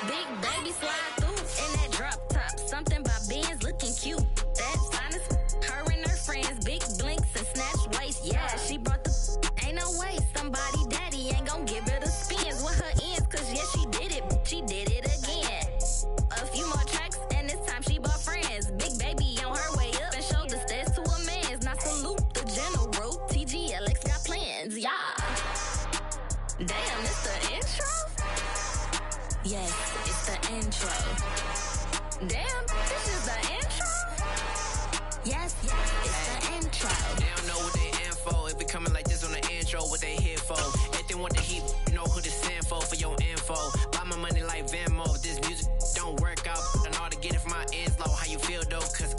Big baby slide through in that drop top. Something by Benz looking cute. That's finest. Her and her friends, big blinks and snatch waist. Yeah, she brought the. Ain't no way somebody daddy ain't gon' give her the spins with her ends. Cause yeah, she did it. She did it again. A few more tracks and this time she bought friends. Big baby on her way up and showed the stairs to a man's. Now salute the general. TGLX got plans. Yeah. Damn, it's the intro? Yes, it's the intro. Damn, this is the intro? Yes, it's the intro. They don't know what they in for. If it coming like this on the intro, what they here for? If they want the heat, you know who to send for your info. Buy my money like Venmo. If this music don't work out, I know how to get it from my ends low. How you feel though? Cause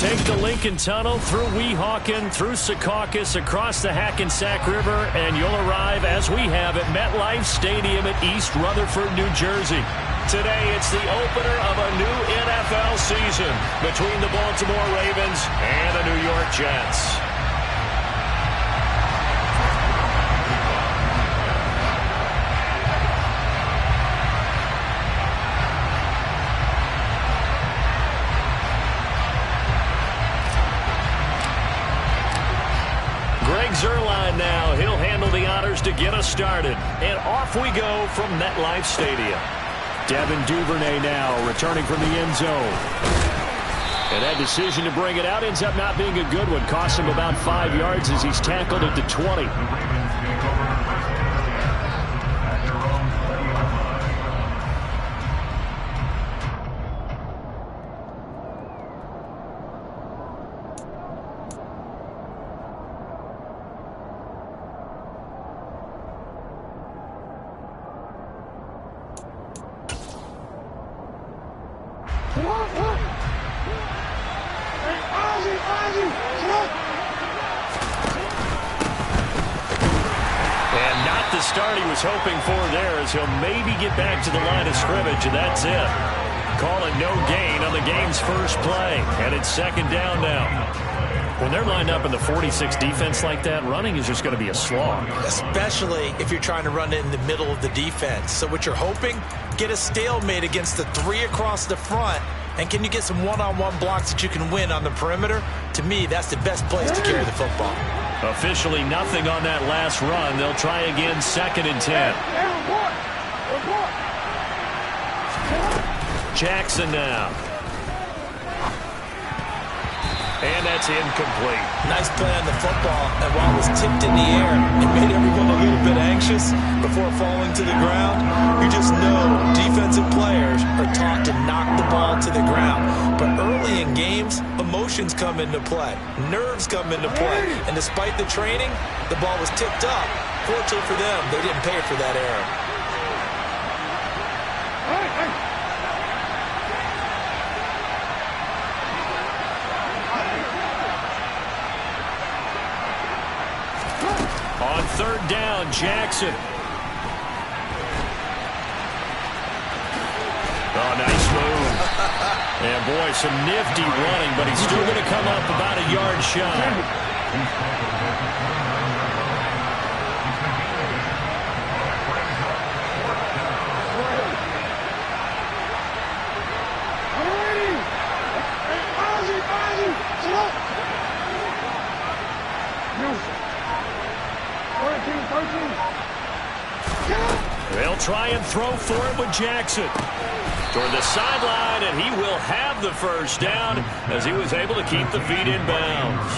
Take the Lincoln Tunnel through Weehawken, through Secaucus, across the Hackensack River, and you'll arrive, as we have, at MetLife Stadium at East Rutherford, New Jersey. Today, it's the opener of a new NFL season between the Baltimore Ravens and the New York Jets. Zerline now. He'll handle the honors to get us started. And off we go from MetLife Stadium. Devin Duvernay now returning from the end zone. And that decision to bring it out ends up not being a good one. Costs him about 5 yards as he's tackled at the 20. Start he was hoping for there as he'll maybe get back to the line of scrimmage, and that's it. Calling no gain on the game's first play, and it's second down now. When they're lined up in the 46 defense like that, running is just going to be a slog. Especially if you're trying to run it in the middle of the defense. So what you're hoping, get a stalemate against the three across the front, and can you get some one-on-one blocks that you can win on the perimeter? To me, that's the best place to carry the football. Officially nothing on that last run. They'll try again, second and 10. Jackson now. And that's incomplete. Nice play on the football. And while it was tipped in the air, it made everyone a little bit anxious before falling to the ground. You just know defensive players are taught to knock the ball to the ground. But early in games, emotions come into play. Nerves come into play. And despite the training, the ball was tipped up. Fortunately for them, they didn't pay for that error. On third down, Jackson. Oh, nice move. And boy, some nifty running, but he's still going to come up about a yard shy. They'll try and throw for it with Jackson. Toward the sideline, and he will have the first down as he was able to keep the feet in bounds.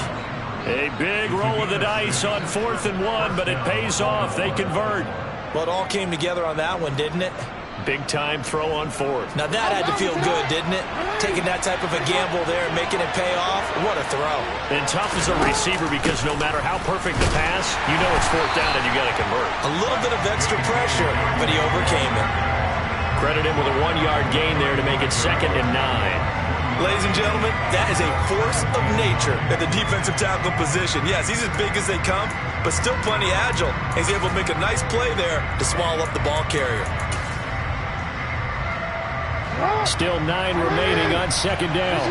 A big roll of the dice on 4th and 1, but it pays off. They convert. Well, it all came together on that one, didn't it? Big-time throw on 4th. Now that had to feel good, didn't it? Taking that type of a gamble there and making it pay off. What a throw. And tough as a receiver because no matter how perfect the pass, you know it's 4th down and you got to convert. A little bit of extra pressure, but he overcame it. Credit him with a 1-yard gain there to make it 2nd and 9. Ladies and gentlemen, that is a force of nature at the defensive tackle position. Yes, he's as big as they come, but still plenty agile. He's able to make a nice play there to swallow up the ball carrier. Still 9 remaining on 2nd down.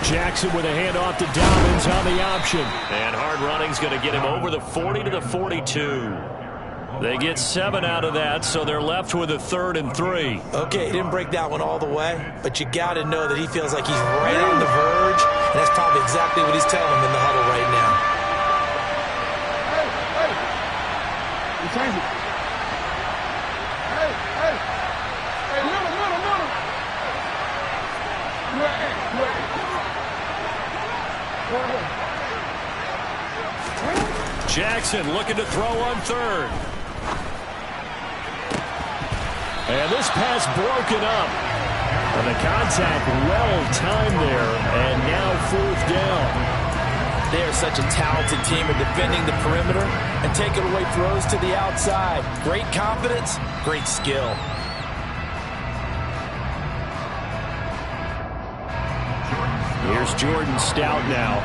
Jackson with a handoff to Dobbins on the option. And hard running's going to get him over the 40 to the 42. They get 7 out of that, so they're left with a 3rd and 3. Okay, he didn't break that one all the way, but you got to know that he feels like he's right on the verge, and that's probably exactly what he's telling him in the huddle right now. Jackson looking to throw on 3rd. And this pass broken up. And the contact well-timed there, and now 4th down. They are such a talented team at defending the perimeter and taking away throws to the outside. Great confidence, great skill. Here's Jordan Stout now.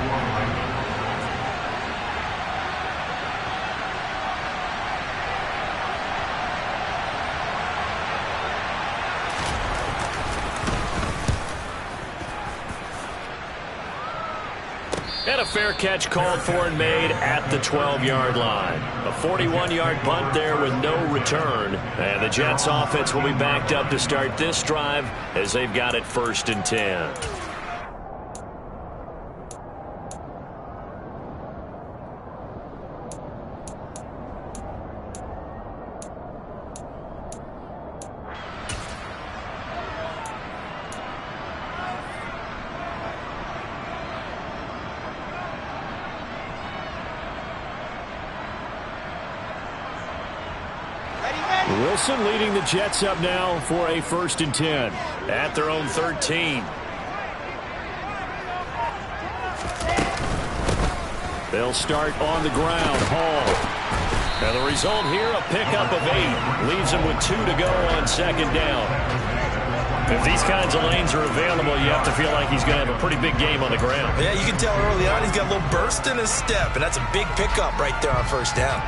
And a fair catch called for and made at the 12-yard line. A 41-yard punt there with no return. And the Jets offense will be backed up to start this drive as they've got it 1st and 10. Wilson leading the Jets up now for a 1st and 10 at their own 13. They'll start on the ground. Hall. And the result here, a pickup of 8. Leaves them with 2 to go on 2nd down. If these kinds of lanes are available, you have to feel like he's going to have a pretty big game on the ground. Yeah, you can tell early on he's got a little burst in his step, and that's a big pickup right there on 1st down.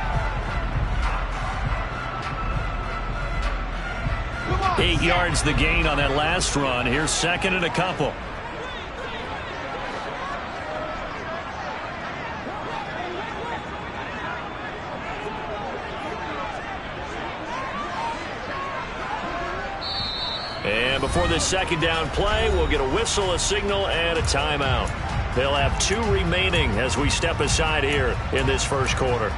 8 yards the gain on that last run. Here's 2nd and a couple. And before this 2nd down play, we'll get a whistle, a signal, and a timeout. They'll have 2 remaining as we step aside here in this 1st quarter.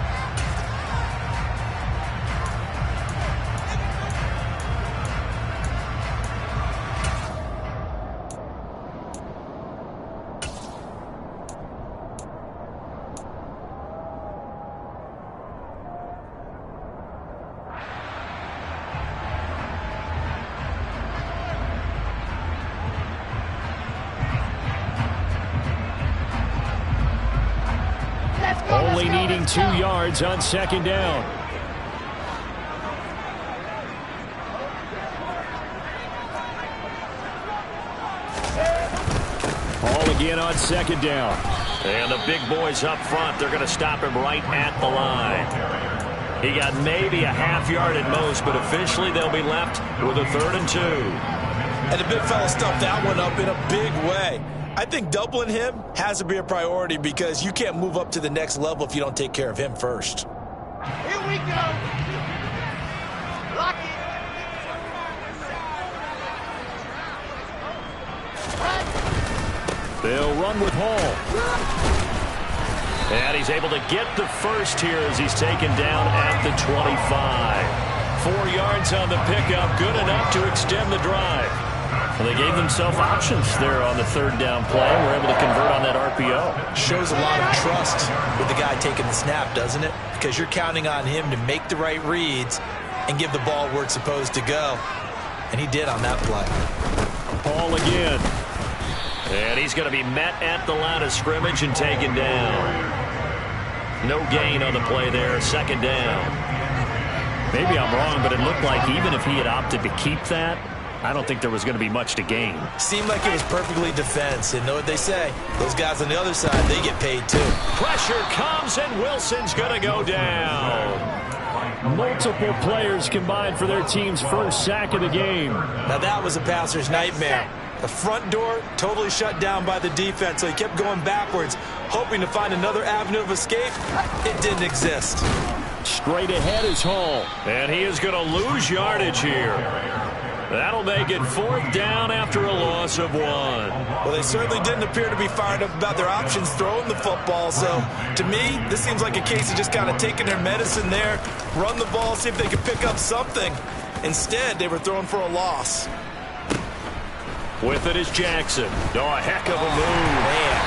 Only needing 2 yards on 2nd down. Ball again on 2nd down. And the big boys up front, they're going to stop him right at the line. He got maybe a half yard at most, but officially they'll be left with a 3rd and 2. And the big fella stuffed that one up in a big way. I think doubling him has to be a priority because you can't move up to the next level if you don't take care of him first. Here we go. Lock it. They'll run with Hall. And he's able to get the first here as he's taken down at the 25. 4 yards on the pickup, good enough to extend the drive. Well, they gave themselves options there on the 3rd down play. We're able to convert on that RPO. Shows a lot of trust with the guy taking the snap, doesn't it? Because you're counting on him to make the right reads and give the ball where it's supposed to go. And he did on that play. Ball again. And he's going to be met at the line of scrimmage and taken down. No gain on the play there, 2nd down. Maybe I'm wrong, but it looked like even if he had opted to keep that, I don't think there was going to be much to gain. Seemed like it was perfectly defense. And know what they say? Those guys on the other side, they get paid too. Pressure comes, and Wilson's going to go down. Multiple players combined for their team's first sack of the game. Now that was a passer's nightmare. The front door totally shut down by the defense, so he kept going backwards, hoping to find another avenue of escape. It didn't exist. Straight ahead is Hall, and he is going to lose yardage here. That'll make it 4th down after a loss of 1. Well, they certainly didn't appear to be fired up about their options throwing the football. So, to me, this seems like a case of just kind of taking their medicine there, run the ball, see if they can pick up something. Instead, they were throwing for a loss. With it is Jackson. Oh, a heck of a move. Man.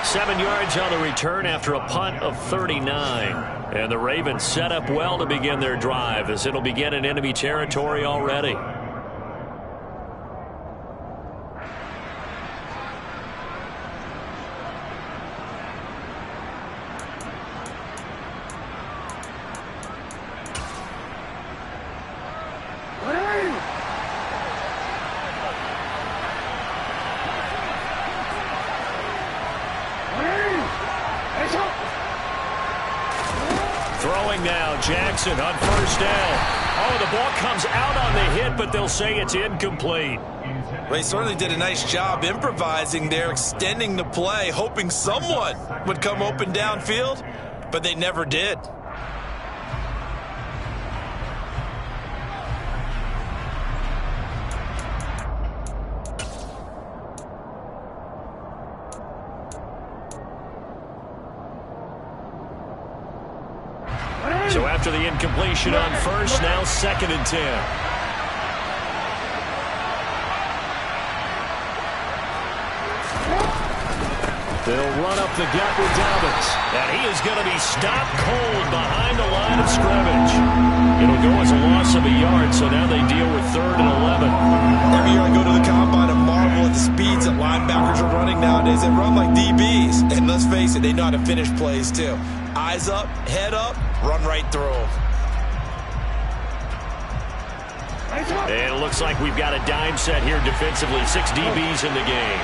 7 yards on the return after a punt of 39. And the Ravens set up well to begin their drive, as it'll begin in enemy territory already. Throwing now, Jackson on 1st down. Oh, the ball comes out on the hit, but they'll say it's incomplete. Well, he certainly did a nice job improvising there, extending the play, hoping someone would come open downfield, but they never did. So after the incompletion on 1st, now 2nd and 10. They'll run up the gut with Dobbins. And he is going to be stopped cold behind the line of scrimmage. It'll go as a loss of a yard, so now they deal with 3rd and 11. Every year I go to the combine and marvel at the speeds that linebackers are running nowadays. They run like DBs. And let's face it, they know how to finish plays too. Eyes up, head up, run right through them. And it looks like we've got a dime set here defensively. 6 DBs in the game.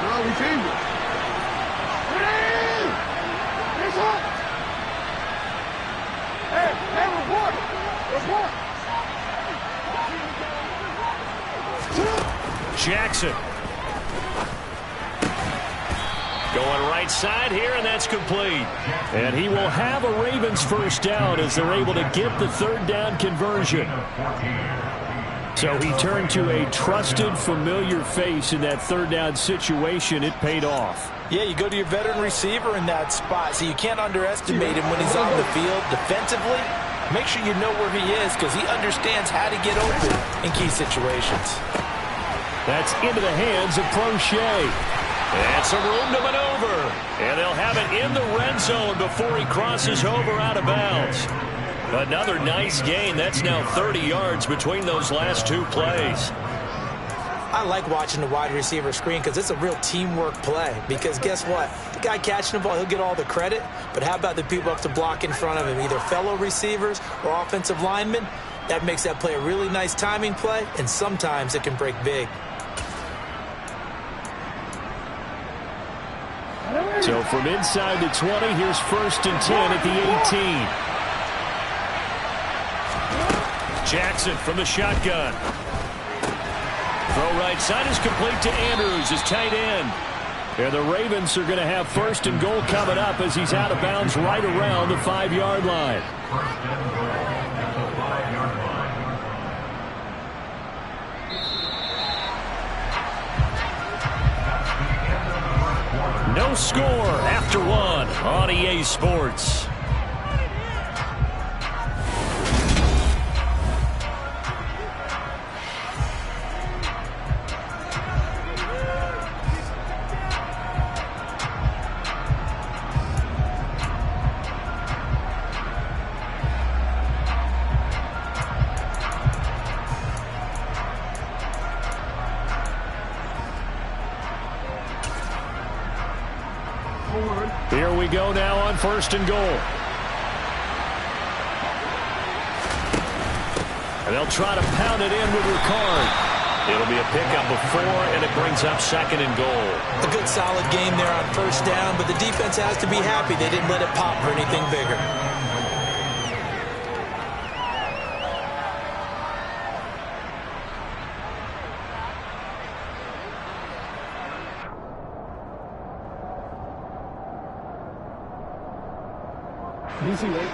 No, we changed it. Hey, report. Jackson. Going right side here, and that's complete. And he will have a Ravens 1st down as they're able to get the 3rd down conversion. So he turned to a trusted, familiar face in that 3rd down situation. It paid off. Yeah, you go to your veteran receiver in that spot, so you can't underestimate him when he's on the field. Defensively, make sure you know where he is because he understands how to get open in key situations. That's into the hands of Prochet. And some room to maneuver. And they'll have it in the red zone before he crosses over out of bounds. Another nice gain. That's now 30 yards between those last 2 plays. I like watching the wide receiver screen because it's a real teamwork play. Because guess what? The guy catching the ball, he'll get all the credit. But how about the people up to block in front of him, either fellow receivers or offensive linemen? That makes that play a really nice timing play, and sometimes it can break big. So from inside the 20, here's 1st and 10 at the 18. Jackson from the shotgun. Throw right side is complete to Andrews, his tight end. And the Ravens are going to have 1st and goal coming up as he's out of bounds right around the 5-yard line. No score after 1 on EA Sports. Here we go now on 1st and goal. And they'll try to pound it in with Ricard. It'll be a pickup of 4, and it brings up 2nd and goal. A good solid game there on 1st down, but the defense has to be happy they didn't let it pop for anything bigger. Easy, mate.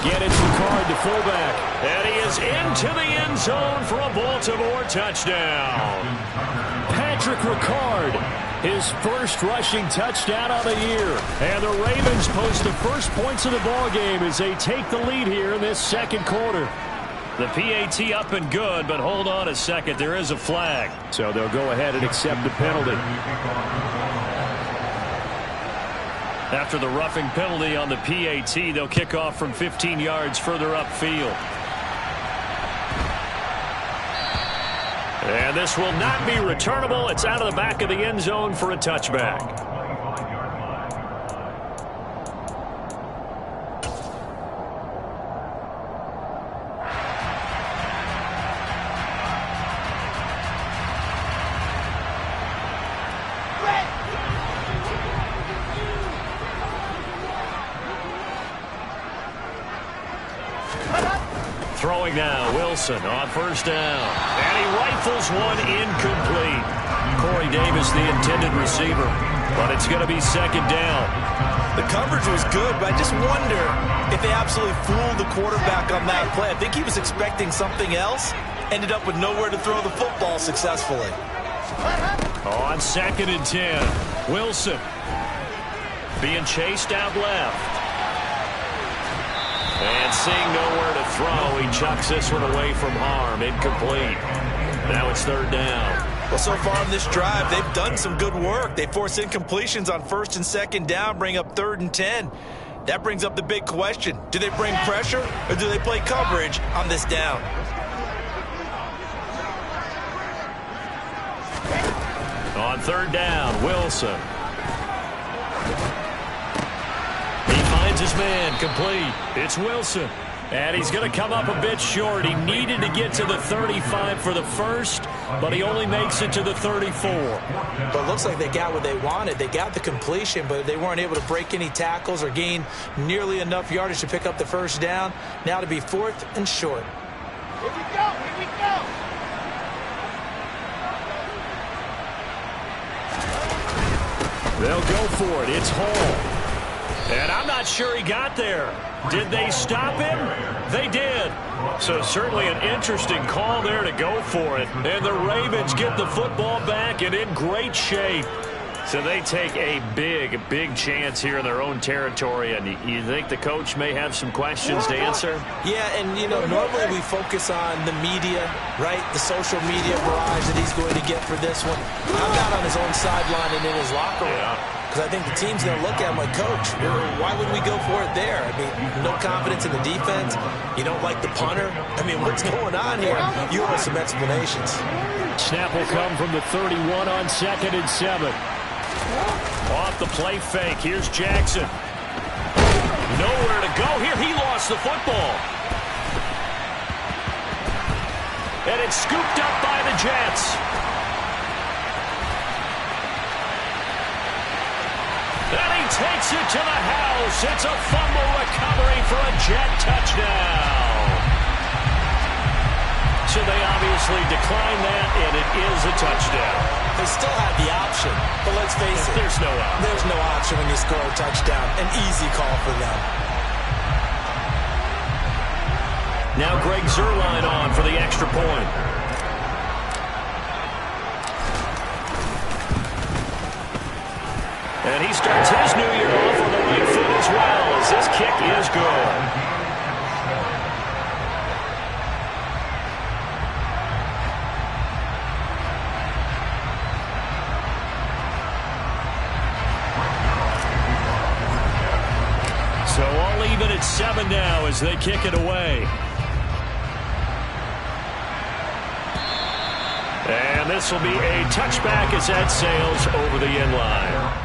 Again, it's Ricard, the fullback. And he is into the end zone for a Baltimore touchdown. Patrick Ricard, his first rushing touchdown of the year. And the Ravens post the first points of the ballgame as they take the lead here in this second quarter. The PAT up and good, but hold on a second. There is a flag. So they'll go ahead and accept the penalty. After the roughing penalty on the PAT, they'll kick off from 15 yards further upfield. And this will not be returnable. It's out of the back of the end zone for a touchback. Throwing now, Wilson on first down. And he rifles one incomplete. Corey Davis, the intended receiver. But it's going to be second down. The coverage was good, but I just wonder if they absolutely fooled the quarterback on that play. I think he was expecting something else. Ended up with nowhere to throw the football successfully. On second and 10, Wilson being chased out left. And seeing nowhere to throw, he chucks this one away from harm. Incomplete. Now it's third down. Well, so far on this drive, they've done some good work. They force incompletions on first and second down, bring up third and 10. That brings up the big question. Do they bring pressure or do they play coverage on this down? On third down, Wilson. He finds his man, complete. It's Wilson. And he's going to come up a bit short. He needed to get to the 35 for the first, but he only makes it to the 34. But it looks like they got what they wanted. They got the completion, but they weren't able to break any tackles or gain nearly enough yardage to pick up the first down. Now to be fourth and short. Here we go, here we go. They'll go for it. It's Hall. And I'm not sure he got there. Did they stop him? They did. So certainly an interesting call there to go for it. And the Ravens get the football back and in great shape. So they take a big chance here in their own territory. And you think the coach may have some questions to answer? Yeah, and, you know, normally we focus on the media, right? The social media barrage that he's going to get for this one. I'm not on his own sideline and in his locker room. Because I think the team's going to look at him like, Coach, why would we go for it there? I mean, no confidence in the defense. You don't like the punter. I mean, what's going on here? You owe some explanations. Snap will come from the 31 on second and 7. Off the play fake. Here's Jackson. Nowhere to go here. He lost the football. And it's scooped up by the Jets. And he takes it to the house. It's a fumble recovery for a Jet touchdown. So they obviously decline that, and it is a touchdown. They still have the option, but let's face it. There's no option. There's no option when you score a touchdown. An easy call for them. Now Greg Zuerlein on for the extra point. And he starts his new year off on the right foot as well, as this kick is good. So all even at 7 now as they kick it away. And this will be a touchback as that sails over the end line.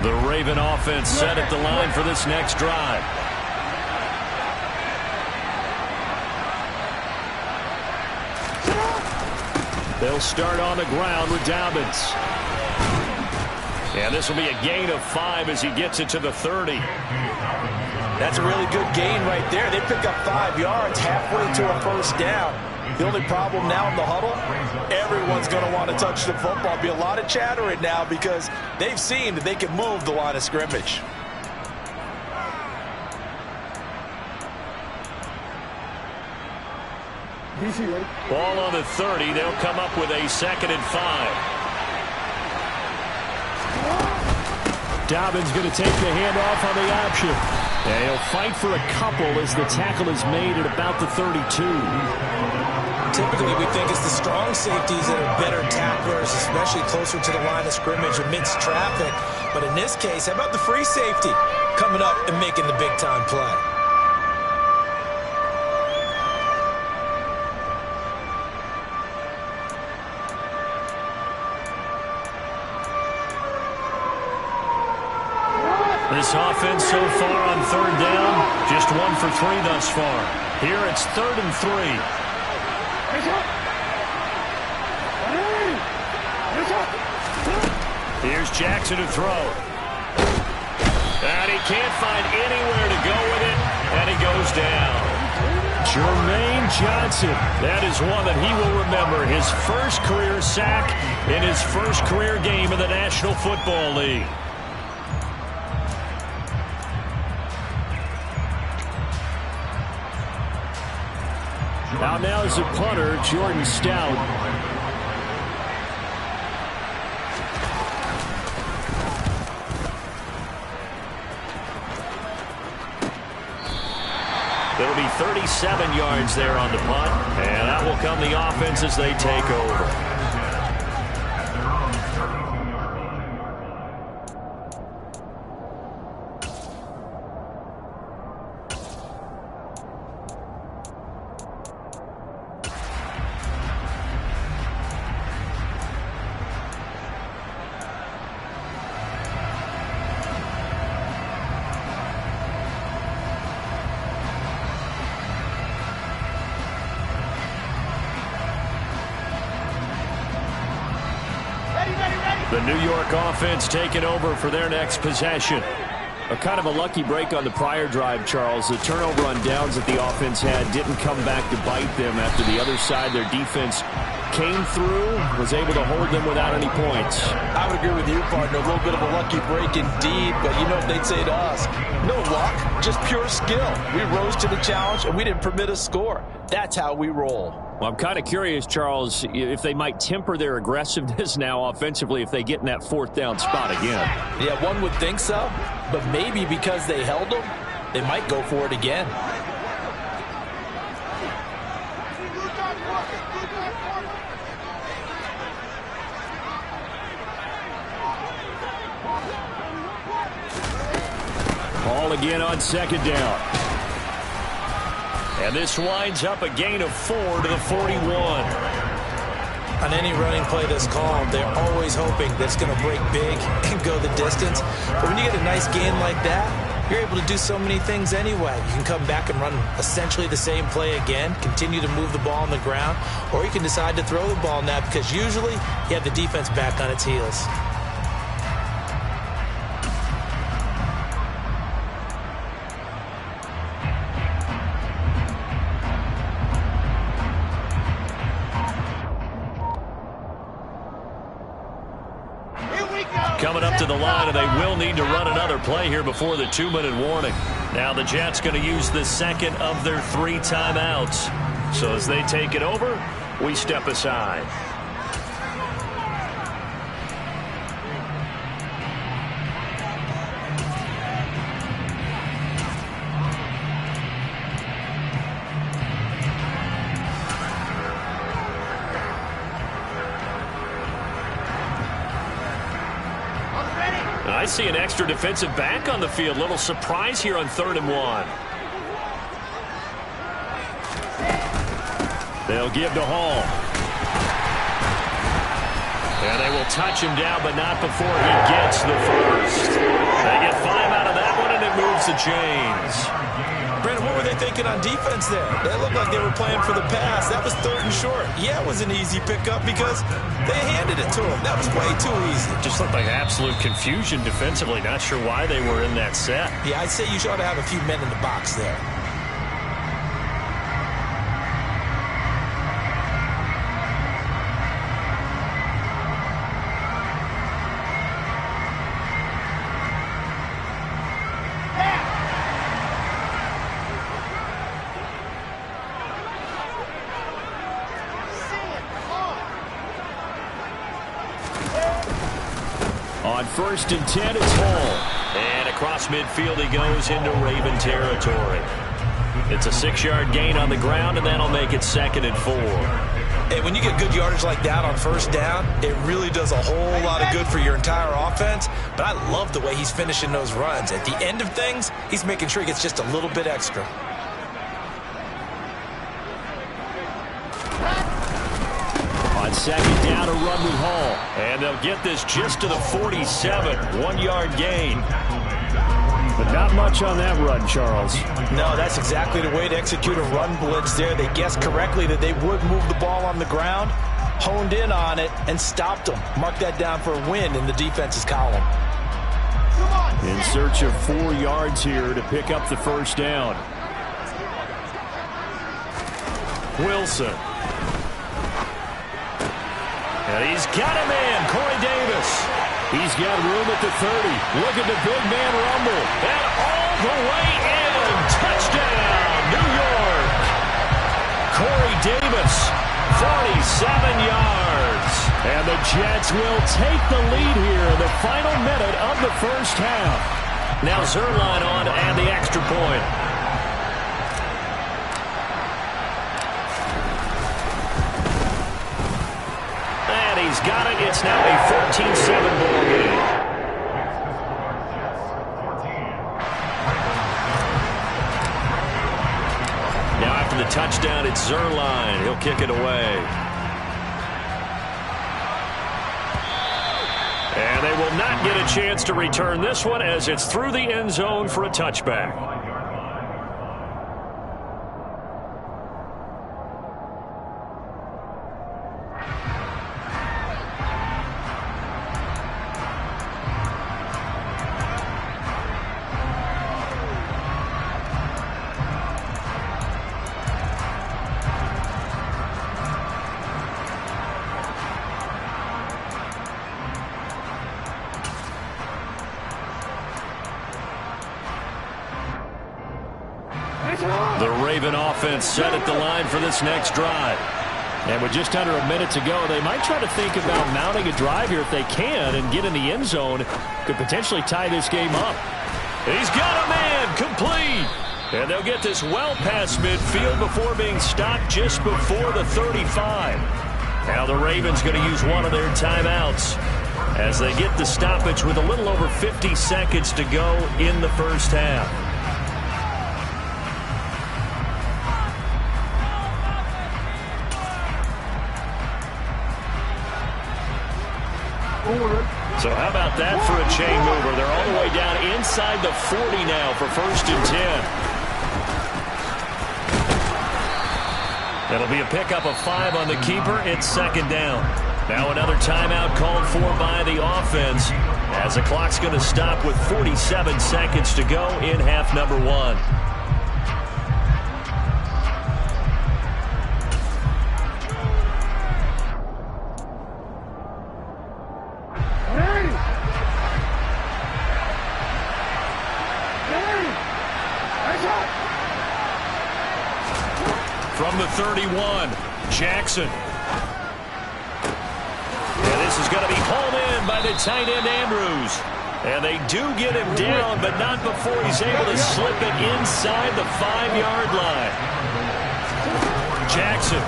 The Raven offense set at the line for this next drive. They'll start on the ground with Dobbins. And this will be a gain of 5 as he gets it to the 30. That's a really good gain right there. They pick up 5 yards halfway to a first down. The only problem now in the huddle, everyone's going to want to touch the football. There'll be a lot of chattering now because they've seen that they can move the line of scrimmage. Ball on the 30. They'll come up with a 2nd and 5. Dobbins going to take the handoff on the option. And he'll fight for a couple as the tackle is made at about the 32. Typically, we think it's the strong safeties that are better tacklers, especially closer to the line of scrimmage amidst traffic. But in this case, how about the free safety coming up and making the big-time play? This offense so far on 3rd down, just 1 for 3 thus far. Here it's 3rd and 3. Here's Jackson to throw. And he can't find anywhere to go with it, and he goes down. Jermaine Johnson. That is one that he will remember. His first career sack in his first career game in the National Football League. Now is the punter, Jordan Stout. There'll be 37 yards there on the punt, and that will come the offense as they take over. The New York offense taking over for their next possession. A kind of a lucky break on the prior drive, Charles. The turnover on downs that the offense had didn't come back to bite them after the other side. Their defense came through, was able to hold them without any points. I would agree with you, partner. A little bit of a lucky break indeed, but you know what they'd say to us? No luck, just pure skill. We rose to the challenge, and we didn't permit a score. That's how we roll. Well, I'm kind of curious, Charles, if they might temper their aggressiveness now offensively if they get in that 4th down spot again. Yeah, one would think so, but maybe because they held them, they might go for it again. Ball again on 2nd down. And this winds up a gain of 4 to the 41. On any running play that's called, they're always hoping that it's going to break big and go the distance. But when you get a nice gain like that, you're able to do so many things anyway. You can come back and run essentially the same play again, continue to move the ball on the ground, or you can decide to throw the ball now because usually you have the defense back on its heels. Coming up to the line, and they will need to run another play here before the 2-minute warning. Now the Jets going to use the 2nd of their 3 timeouts. So as they take it over, we step aside. I see an extra defensive back on the field. Little surprise here on 3rd and 1. They'll give to Hall. And they will touch him down, but not before he gets the first. They get 5 out of that one, and it moves the chains. Brandon, what were they thinking on defense there? They looked like they were playing for the pass. That was 3rd and short. Yeah, it was an easy pickup because they handed it to him. That was way too easy. Just looked like absolute confusion defensively. Not sure why they were in that set. Yeah, I'd say you ought to have a few men in the box there. On 1st and 10, it's Hall. And across midfield he goes into Raven territory. It's a 6-yard gain on the ground, and that'll make it 2nd and 4. Hey, when you get good yardage like that on 1st down, it really does a whole lot of good for your entire offense. But I love the way he's finishing those runs. At the end of things, he's making sure he gets just a little bit extra. On 2nd down, a run with Hall. And they'll get this just to the 47, 1-yard gain. But not much on that run, Charles. No, that's exactly the way to execute a run blitz there. They guessed correctly that they would move the ball on the ground, honed in on it, and stopped them. Mark that down for a win in the defense's column. In search of 4 yards here to pick up the 1st down. Wilson. And he's got a man, Corey Davis. He's got room at the 30. Look at the big man rumble. And all the way in. Touchdown, New York. Corey Davis, 47 yards. And the Jets will take the lead here in the final minute of the 1st half. Now Zerline on and the extra point. He's got it. It's now a 14-7 ball game. Now after the touchdown, it's Zerline. He'll kick it away. And they will not get a chance to return this one as it's through the end zone for a touchback. The Raven offense set at the line for this next drive. And with just under a minute to go, they might try to think about mounting a drive here if they can and get in the end zone. Could potentially tie this game up. He's got a man, complete. And they'll get this well past midfield before being stopped just before the 35. Now the Ravens going to use one of their timeouts as they get the stoppage with a little over 50 seconds to go in the 1st half. So how about that for a chain mover? They're all the way down inside the 40 now for 1st and 10. It'll be a pickup of 5 on the keeper. It's 2nd down. Now another timeout called for by the offense as the clock's going to stop with 47 seconds to go in half number 1. From the 31, Jackson. And this is going to be hauled in by the tight end, Andrews. And they do get him down, but not before he's able to slip it inside the 5-yard line. Jackson.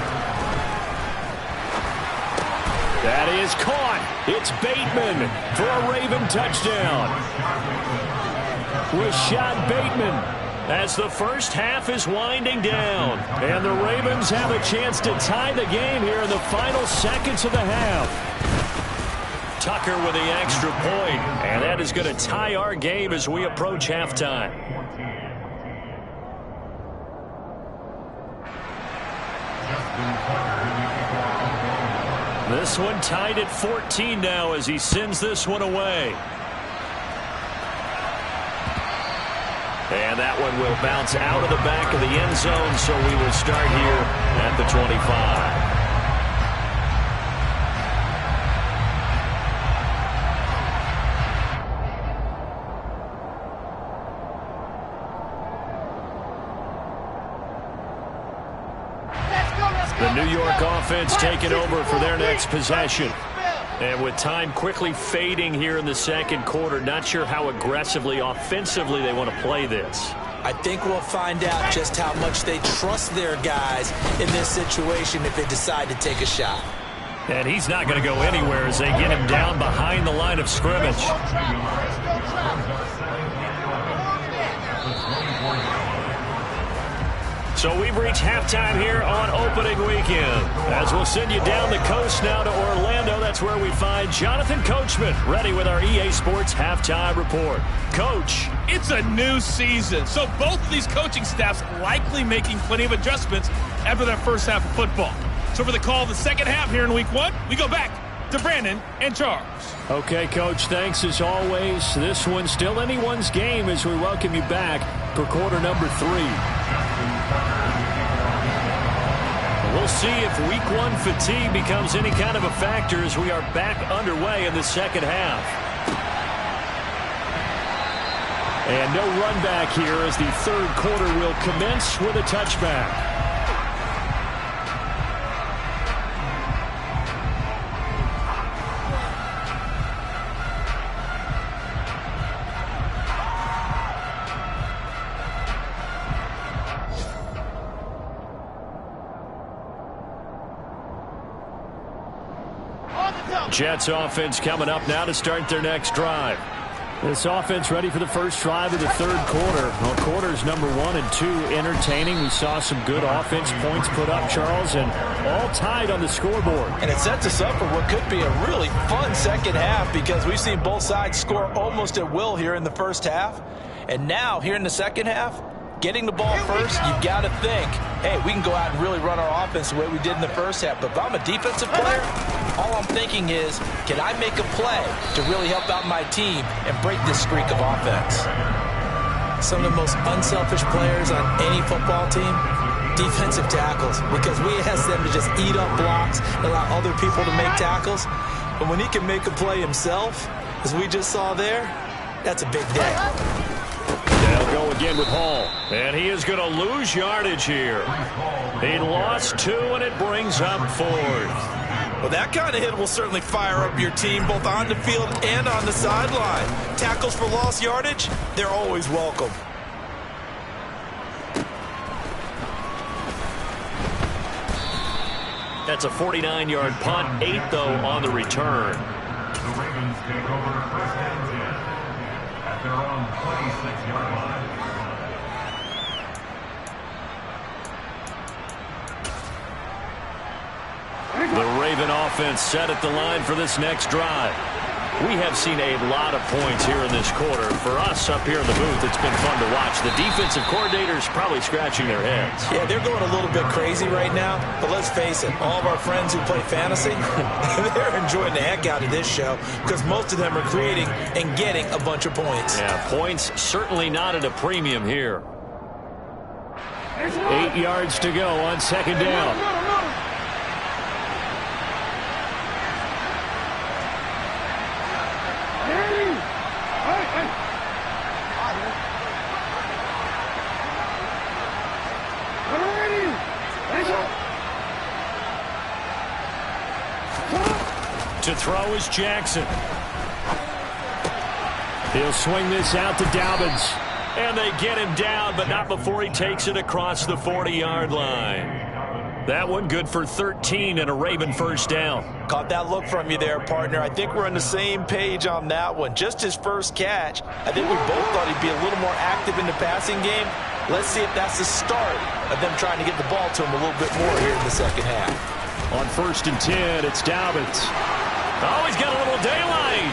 That is caught. It's Bateman for a Raven touchdown. Rashad Bateman. As the 1st half is winding down. And the Ravens have a chance to tie the game here in the final seconds of the half. Tucker with the extra point. And that is going to tie our game as we approach halftime. This one tied at 14 now as he sends this one away. And that one will bounce out of the back of the end zone, so we will start here at the 25. The New York offense taking over for their next possession. And with time quickly fading here in the second quarter, not sure how aggressively, offensively they want to play this. I think we'll find out just how much they trust their guys in this situation if they decide to take a shot. And he's not going to go anywhere as they get him down behind the line of scrimmage. So we've reached halftime here on opening weekend. As we'll send you down the coast now to Orlando, that's where we find Jonathan Coachman ready with our EA Sports Halftime Report. Coach. It's a new season, so both of these coaching staffs likely making plenty of adjustments after that first half of football. So for the call of the second half here in week one, we go back to Brandon and Charles. Okay, Coach, thanks as always. This one's still anyone's game as we welcome you back for quarter number 3. We'll see if week one fatigue becomes any kind of a factor as we are back underway in the second half. And no run back here as the third quarter will commence with a touchback. Jets offense coming up now to start their next drive. This offense ready for the first drive of the third quarter. Well, quarters number 1 and 2 entertaining. We saw some good offense points put up, Charles, and all tied on the scoreboard. And it sets us up for what could be a really fun second half because we've seen both sides score almost at will here in the first half. And now, here in the second half, getting the ball first, you've got to think, hey, we can go out and really run our offense the way we did in the first half. But if I'm a defensive player, all I'm thinking is, can I make a play to really help out my team and break this streak of offense? Some of the most unselfish players on any football team, defensive tackles, because we ask them to just eat up blocks and allow other people to make tackles. But when he can make a play himself, as we just saw there, that's a big day. They'll go again with Hall. And he is going to lose yardage here. He lost 2, and it brings up 4th. Well, that kind of hit will certainly fire up your team both on the field and on the sideline. Tackles for lost yardage, they're always welcome. That's a 49-yard punt, 8, though, on the return. The Ravens take over first and 10 at their own 26-yard line. The Raven offense set at the line for this next drive. We have seen a lot of points here in this quarter. For us up here in the booth, it's been fun to watch. The defensive coordinators probably scratching their heads. Yeah, they're going a little bit crazy right now, but let's face it, all of our friends who play fantasy, they're enjoying the heck out of this show because most of them are creating and getting a bunch of points. Yeah, points certainly not at a premium here. 8 yards to go on second down. To throw is Jackson. He'll swing this out to Dobbins. And they get him down, but not before he takes it across the 40-yard line. That one good for 13 and a Raven first down. Caught that look from you there, partner. I think we're on the same page on that one. Just his first catch. I think we both thought he'd be a little more active in the passing game. Let's see if that's the start of them trying to get the ball to him a little bit more here in the second half. On 1st and 10, it's Dobbins. Oh, he's got a little daylight.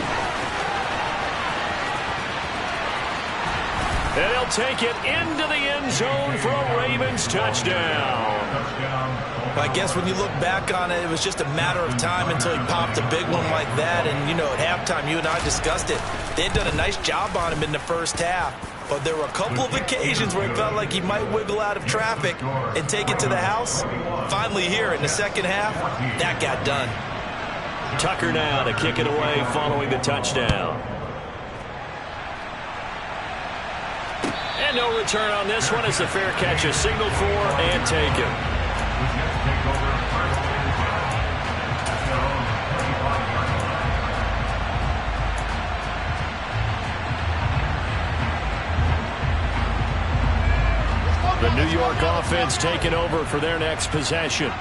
And he'll take it into the end zone for a Ravens touchdown. I guess when you look back on it, it was just a matter of time until he popped a big one like that. And, you know, at halftime, you and I discussed it. They had done a nice job on him in the first half. But there were a couple of occasions where it felt like he might wiggle out of traffic and take it to the house. Finally here in the second half, that got done. Tucker now to kick it away following the touchdown. And no return on this one as the fair catch is signaled for and taken. The New York offense taking over for their next possession.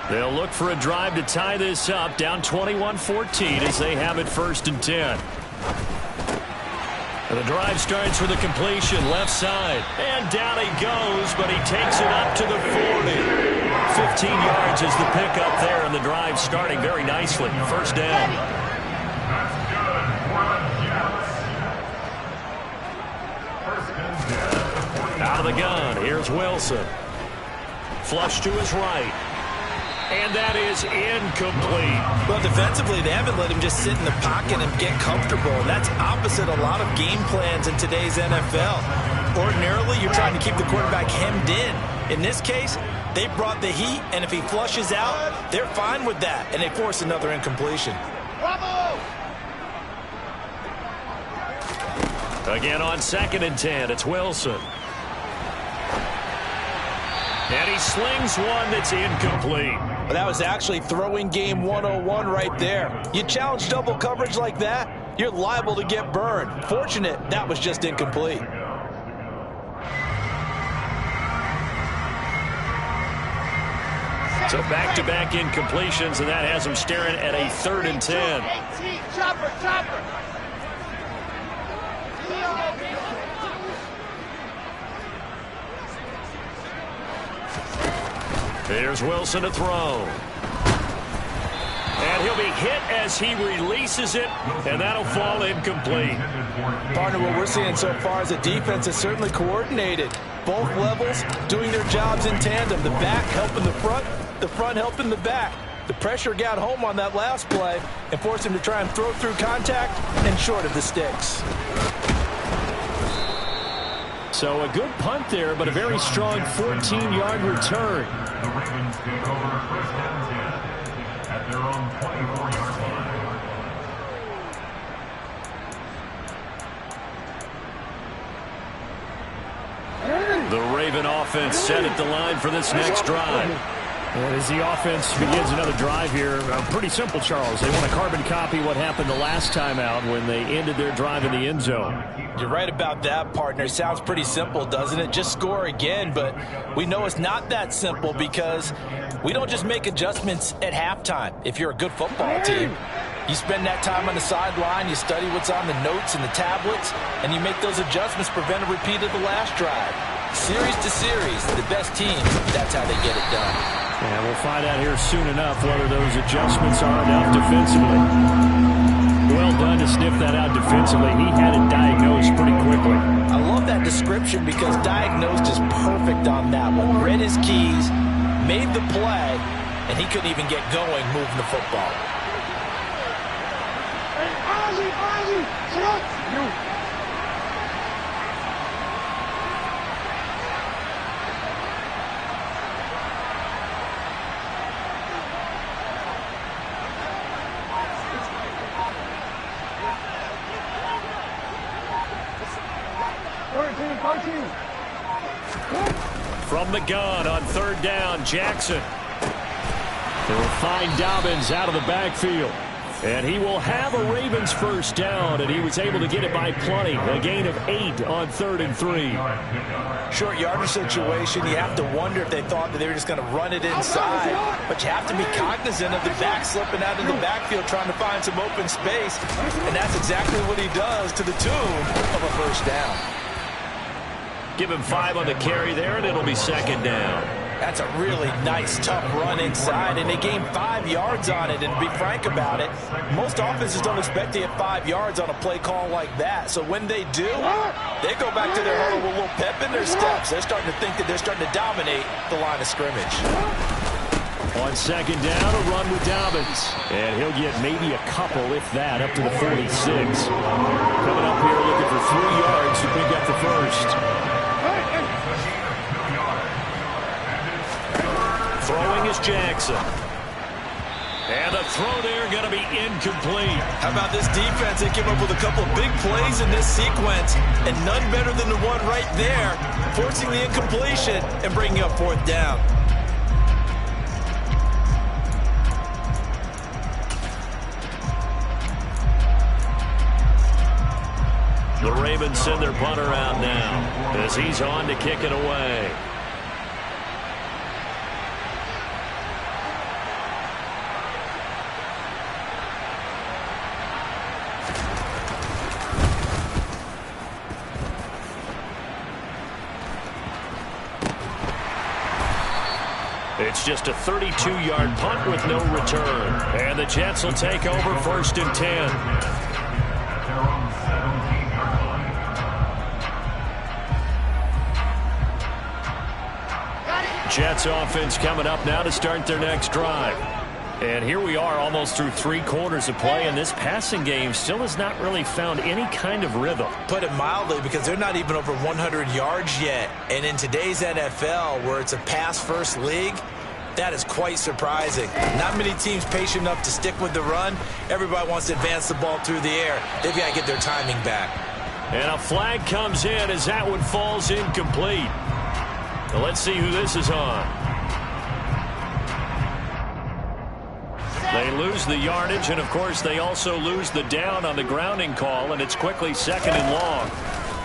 They'll look for a drive to tie this up, down 21-14 as they have it 1st and 10. And the drive starts with a completion, left side. And down he goes, but he takes it up to the 40. 15 yards is the pickup there, and the drive starting very nicely. 1st down. Out of the gun, here's Wilson. Flush to his right. And that is incomplete. Well, defensively, they haven't let him just sit in the pocket and get comfortable. And that's opposite a lot of game plans in today's NFL. Ordinarily, you're trying to keep the quarterback hemmed in. In this case, they brought the heat, and if he flushes out, they're fine with that. And they force another incompletion. Bravo! Again on 2nd and 10, it's Wilson. And he slings one that's incomplete. Well, that was actually throwing game 101 right there. You challenge double coverage like that, you're liable to get burned. Fortunate, that was just incomplete. So back-to-back incompletions, and that has him staring at a 3rd and 10. Chopper, chopper. Here's Wilson to throw. And he'll be hit as he releases it, and that'll fall incomplete. Partner, what we're seeing so far is the defense is certainly coordinated. Both levels doing their jobs in tandem. The back helping the front helping the back. The pressure got home on that last play and forced him to try and throw through contact and short of the sticks. So a good punt there, but a very strong 14-yard return. The Ravens take over 1st and 10 at their own 24-yard line. The Raven offense set at the line for this next drive. And as the offense begins another drive here, pretty simple, Charles. They want to carbon copy what happened the last time out when they ended their drive in the end zone. You're right about that, partner. Sounds pretty simple, doesn't it? Just score again, but we know it's not that simple because we don't just make adjustments at halftime. If you're a good football team, you spend that time on the sideline, you study what's on the notes and the tablets, and you make those adjustments, prevent a repeat of the last drive. Series to series, the best teams, that's how they get it done. And we'll find out here soon enough whether those adjustments are enough defensively. Well done to sniff that out defensively. He had it diagnosed pretty quickly. I love that description because diagnosed is perfect on that one. Read his keys, made the play, and he couldn't even get going moving the football. From the gun on 3rd down, Jackson. They'll find Dobbins out of the backfield. And he will have a Ravens 1st down, and he was able to get it by plenty. A gain of 8 on 3rd and 3. Short yardage situation, you have to wonder if they thought that they were just going to run it inside. But you have to be cognizant of the back slipping out of the backfield trying to find some open space. And that's exactly what he does to the tune of a 1st down. Give him 5 on the carry there, and it'll be 2nd down. That's a really nice, tough run inside, and they gained 5 yards on it. And to be frank about it, most offenses don't expect to get 5 yards on a play call like that. So when they do, they go back to their huddle with a little pep in their steps. They're starting to think that they're starting to dominate the line of scrimmage. On second down, a run with Dobbins. And he'll get maybe a couple, if that, up to the 46. Coming up here looking for 3 yards to pick up the first. Throwing is Jackson. And the throw there going to be incomplete. How about this defense? They came up with a couple big plays in this sequence, and none better than the one right there, forcing the incompletion and bringing up 4th down. The Ravens send their punter out now as he's on to kick it away. It's just a 32-yard punt with no return. And the Jets will take over 1st and 10. Jets offense coming up now to start their next drive. And here we are almost through 3 quarters of play, and this passing game still has not really found any kind of rhythm. Put it mildly, because they're not even over 100 yards yet. And in today's NFL, where it's a pass-first league, that is quite surprising. Not many teams patient enough to stick with the run. Everybody wants to advance the ball through the air. They've got to get their timing back. And a flag comes in as that one falls incomplete. Now let's see who this is on. They lose the yardage, and of course they also lose the down on the grounding call, and it's quickly 2nd and long.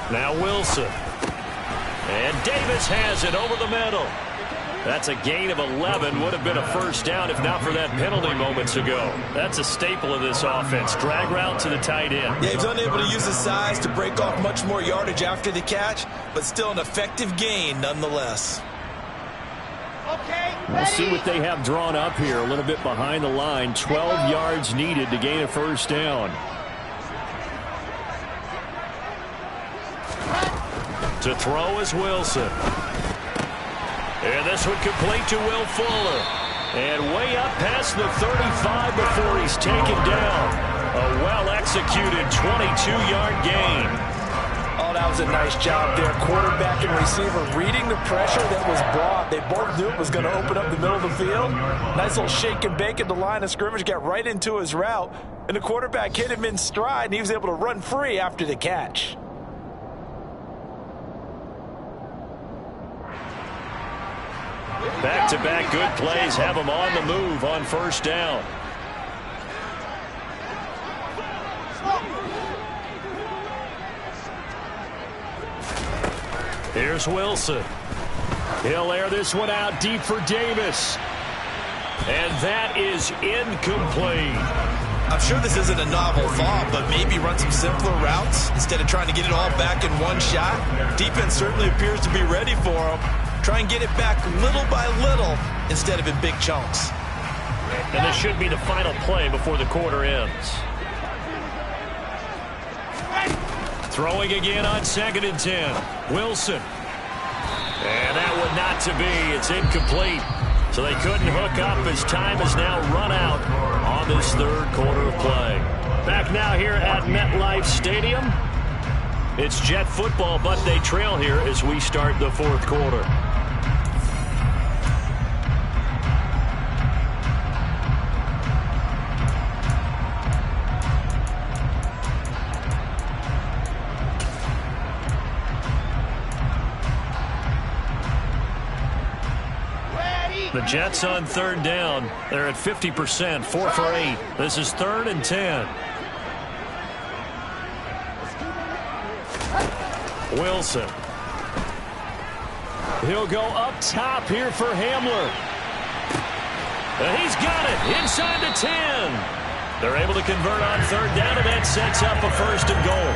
Now Wilson. And Davis has it over the middle. That's a gain of 11. Would have been a 1st down if not for that penalty moments ago. That's a staple of this offense. Drag route to the tight end. Yeah, he's unable to use his size to break off much more yardage after the catch, but still an effective gain nonetheless. We'll see what they have drawn up here. A little bit behind the line. 12 yards needed to gain a 1st down. To throw is Wilson. And this one complete to Will Fuller. And way up past the 35 before he's taken down. A well-executed 22-yard gain. Oh, that was a nice job there. Quarterback and receiver reading the pressure that was brought. They both knew it was going to open up the middle of the field. Nice little shake and bake at the line of scrimmage. Got right into his route. And the quarterback hit him in stride, and he was able to run free after the catch. Back-to-back good plays have them on the move on 1st down. Here's Wilson. He'll air this one out deep for Davis. And that is incomplete. I'm sure this isn't a novel thought, but maybe run some simpler routes instead of trying to get it all back in one shot. Defense certainly appears to be ready for him. Try and get it back little by little instead of in big chunks. And this should be the final play before the quarter ends. Throwing again on 2nd and 10. Wilson. And that one not to be. It's incomplete. So they couldn't hook up as time has now run out on this 3rd quarter of play. Back now here at MetLife Stadium. It's Jet football, but they trail here as we start the 4th quarter. The Jets on 3rd down. They're at 50%, 4 for 8. This is 3rd and 10. Wilson. He'll go up top here for Hamler. And he's got it inside the 10. They're able to convert on 3rd down, and that sets up a 1st and goal.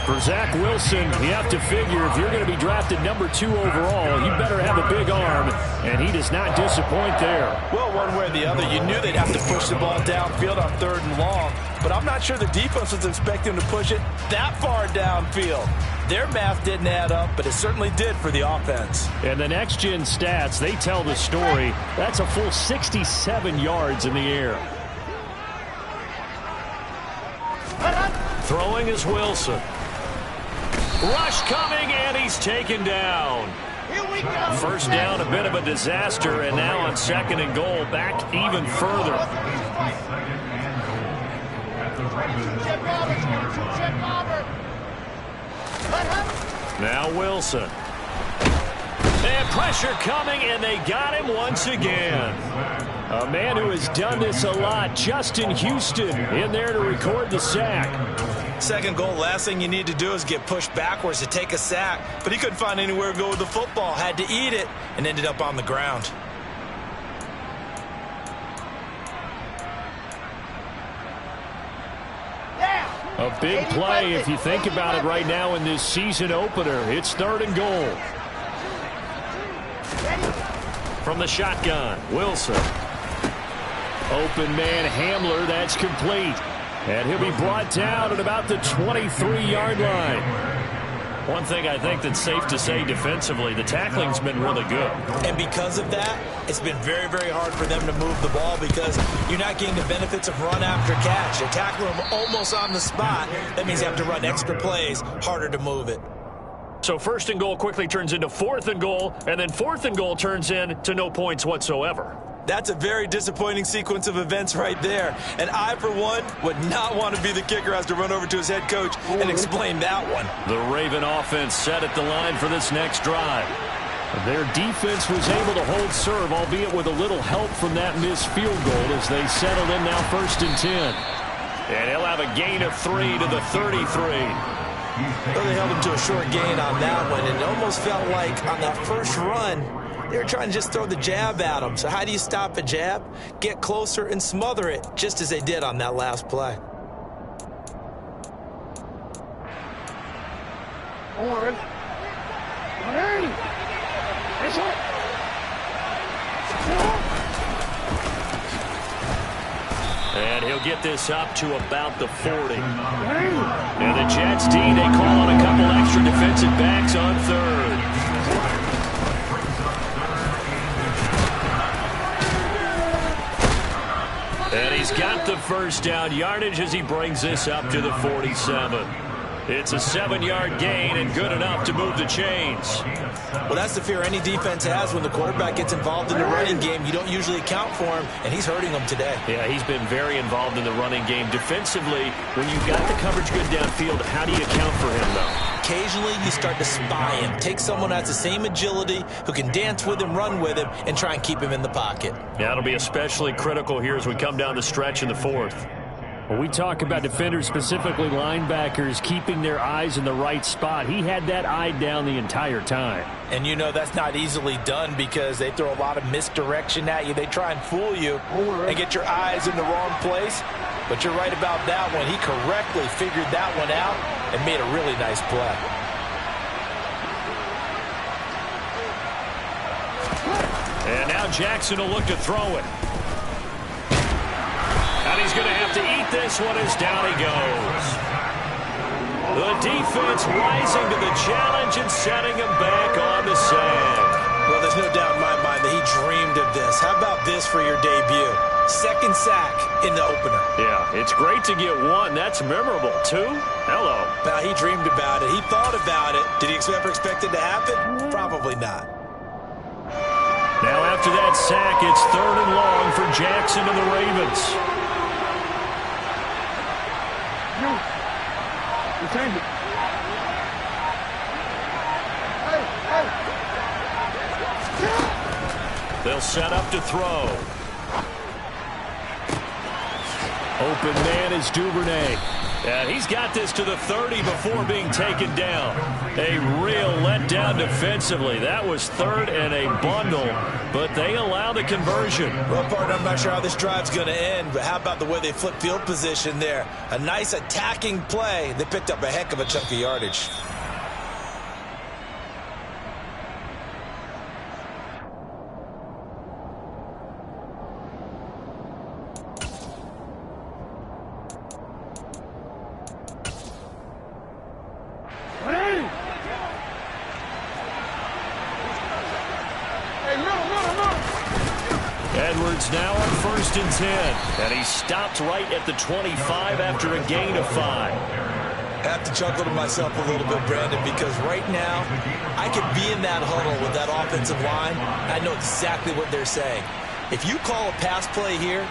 For Zach Wilson, you have to figure if you're going to be drafted number 2 overall, you better have a big arm, and he does not disappoint there. Well, one way or the other, you knew they'd have to push the ball downfield on 3rd and long, but I'm not sure the defense was expecting to push it that far downfield. Their math didn't add up, but it certainly did for the offense. And the next-gen stats, they tell the story. That's a full 67 yards in the air. Throwing is Wilson. Rush coming, and he's taken down. First down, a bit of a disaster, and now on 2nd and goal, back even further. Now Wilson. And pressure coming, and they got him once again. A man who has done this a lot, Justin Houston, in there to record the sack. 2nd goal, last thing you need to do is get pushed backwards to take a sack. But he couldn't find anywhere to go with the football, had to eat it, and ended up on the ground. A big play if you think about it right now in this season opener. It's 3rd and goal. From the shotgun, Wilson. Open man Hamler, that's complete. And he'll be brought down at about the 23-yard line. One thing I think that's safe to say defensively, the tackling's been really good. And because of that, it's been very, very hard for them to move the ball because you're not getting the benefits of run after catch. You're tackling them almost on the spot. That means you have to run extra plays, harder to move it. So 1st and goal quickly turns into 4th and goal, and then 4th and goal turns into no points whatsoever. That's a very disappointing sequence of events right there. And I, for one, would not want to be the kicker who has to run over to his head coach and explain that one. The Raven offense set at the line for this next drive. Their defense was able to hold serve, albeit with a little help from that missed field goal as they settled in now 1st and 10. And he'll have a gain of 3 to the 33. Well, they held him to a short gain on that one, and it almost felt like on that first run, they were trying to just throw the jab at him. So how do you stop a jab? Get closer and smother it, just as they did on that last play. And he'll get this up to about the 40. And the Jets D, they call on a couple extra defensive backs on 3rd. And he's got the first down yardage as he brings this up to the 47. It's a 7-yard gain and good enough to move the chains. Well, that's the fear any defense has when the quarterback gets involved in the running game. You don't usually account for him, and he's hurting them today. Yeah, he's been very involved in the running game. Defensively, when you've got the coverage good downfield, how do you account for him, though? Occasionally, you start to spy him. Take someone who has the same agility, who can dance with him, run with him, and try and keep him in the pocket. Yeah, it'll be especially critical here as we come down the stretch in the 4th. When we talk about defenders, specifically linebackers, keeping their eyes in the right spot, he had that eye down the entire time. And you know that's not easily done because they throw a lot of misdirection at you. They try and fool you and get your eyes in the wrong place. But you're right about that one. He correctly figured that one out and made a really nice play. And now Jackson will look to throw it. And he's going to have to eat this one as down he goes. The defense rising to the challenge and setting him back on the sand. Well, there's no doubt in my mind that he dreamed of this. How about this for your debut? 2nd sack in the opener. Yeah, it's great to get 1. That's memorable. 2? Hello. Now, he dreamed about it. He thought about it. Did he ever expect it to happen? Probably not. Now, after that sack, it's 3rd and long for Jackson and the Ravens. They'll set up to throw. Open man is Duvernay. And he's got this to the 30 before being taken down. A real letdown defensively. That was 3rd and a bundle, but they allow the conversion. Well, partner, I'm not sure how this drive's going to end, but how about the way they flip field position there? A nice attacking play. They picked up a heck of a chunk of yardage. Edwards now on 1st and 10. And he stopped right at the 25 after a gain of 5. I have to chuckle to myself a little bit, Brandon, because right now I could be in that huddle with that offensive line. I know exactly what they're saying. If you call a pass play here,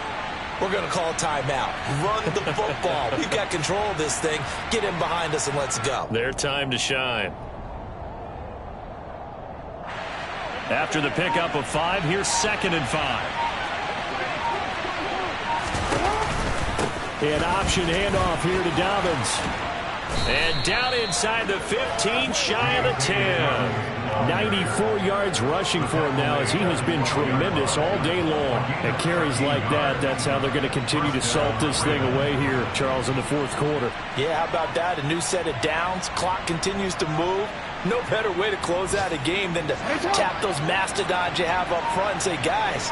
we're going to call a timeout. Run the football. We've got control of this thing. Get in behind us and let's go. Their time to shine. After the pickup of 5, here's 2nd and 5. An option handoff here to Dobbins. And down inside the 15, shy of the 10. 94 yards rushing for him now as he has been tremendous all day long. And carries like that, that's how they're going to continue to salt this thing away here, Charles, in the 4th quarter. Yeah, how about that? A new set of downs. Clock continues to move. No better way to close out a game than to tap those mastodons you have up front and say, guys,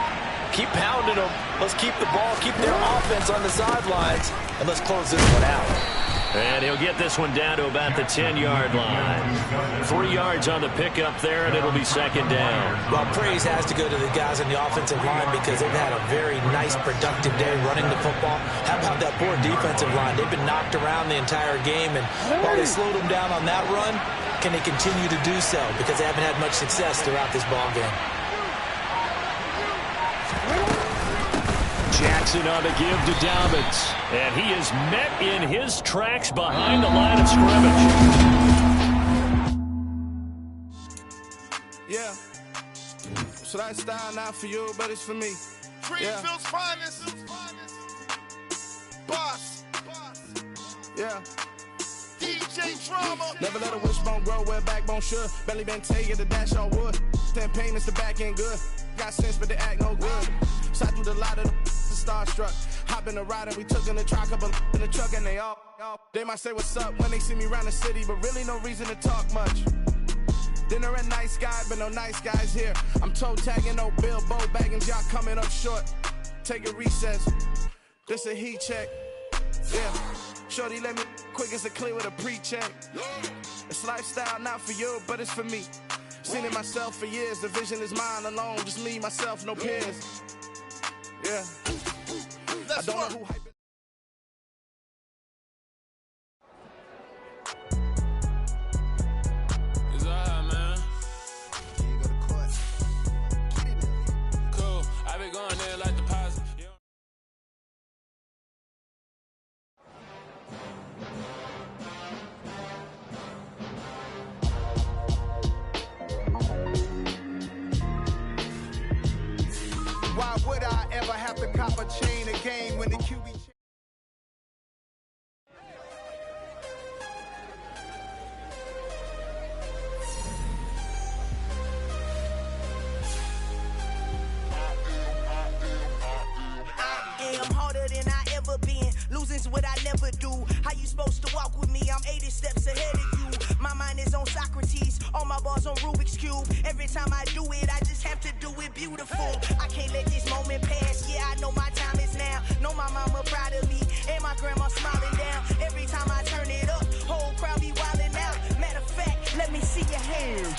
keep pounding them. Let's keep the ball, keep their offense on the sidelines, and let's close this one out. And he'll get this one down to about the 10-yard line. 3 yards on the pickup there, and it'll be 2nd down. Well, praise has to go to the guys on the offensive line because they've had a very nice, productive day running the football. How about that poor defensive line? They've been knocked around the entire game, and while they slowed them down on that run, can they continue to do so? Because they haven't had much success throughout this ball game. Jackson on the give to Dobbins. And he is met in his tracks behind the line of scrimmage. Yeah. So that style not for you, but it's for me. Greenfield's finest. Boss. Yeah. DJ Drama. Never let a wishbone grow where backbone should. Belly been taking the dash on wood. 10 payments, the back end good. Got sense, but they act no good. Shot through the lot of the starstruck. Hop in the ride and we took in the truck, couple in the truck, and they all. They might say what's up when they see me around the city, but really no reason to talk much. Dinner a nice guy, but no nice guys here. I'm toe tagging, no Bilbo Baggins, y'all coming up short. Take a recess. This a heat check. Yeah. Shorty let me quick as a clear with a pre-check. It's lifestyle not for you, but it's for me. Seen it myself for years. The vision is mine alone. Just me, myself, no peers. Yeah. I don't know who hype it. It's alright, man. You go to court. Cool. I been going there like the positive. Why would I ever have to cop a chain again when the QB... I'm harder than I ever been. Losing's what I never do. How you supposed to walk with me? I'm 80 steps ahead of you. My mind is on Socrates. All my bars on Rubik's Cube. Every time I do it, I just have to do it beautiful. I can't let this moment pass. Yeah, I know my time is now. Know my mama proud of me. And my grandma smiling down. Every time I turn it up, whole crowd be wildin' out. Matter of fact, let me see your hands.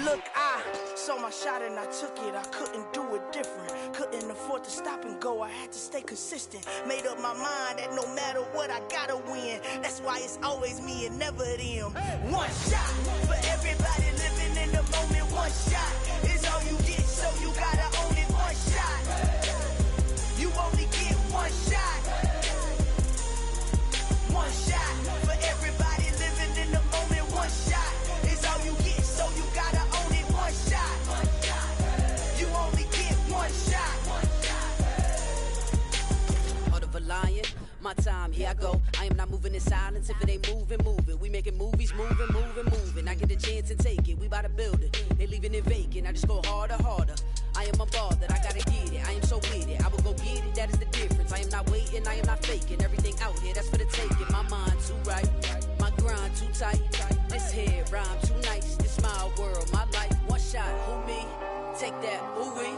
Look, I saw my shot and I took it. I couldn't do it different. Couldn't afford to stop and go. I had to stay consistent. Made up my mind that no matter what, I gotta win. That's why it's always me and never them. One shot for everybody living in the moment. One shot is all you get, so you gotta own it. One shot. You only get one shot. One shot for everybody living in the moment. One shot is all you get, so you gotta own it. One shot. You only get one shot. Heart of a lion, my time, here I go. I am not moving in silence. moving, moving, moving. I get a chance to take it, we bout to build it. They leaving it vacant, I just go harder, harder. I am a ball that I gotta get it. I am so with it, I will go get it, that is the difference. I am not waiting, I am not faking. Everything out here, that's for the taking. My mind too right, my grind too tight. This head rhyme too nice, this my world, my life. One shot, who me? Take that, who we?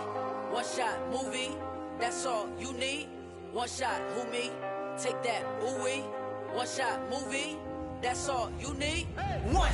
One shot, movie, that's all you need. One shot, who me? Take that, who we? One shot, movie, that's all you need. One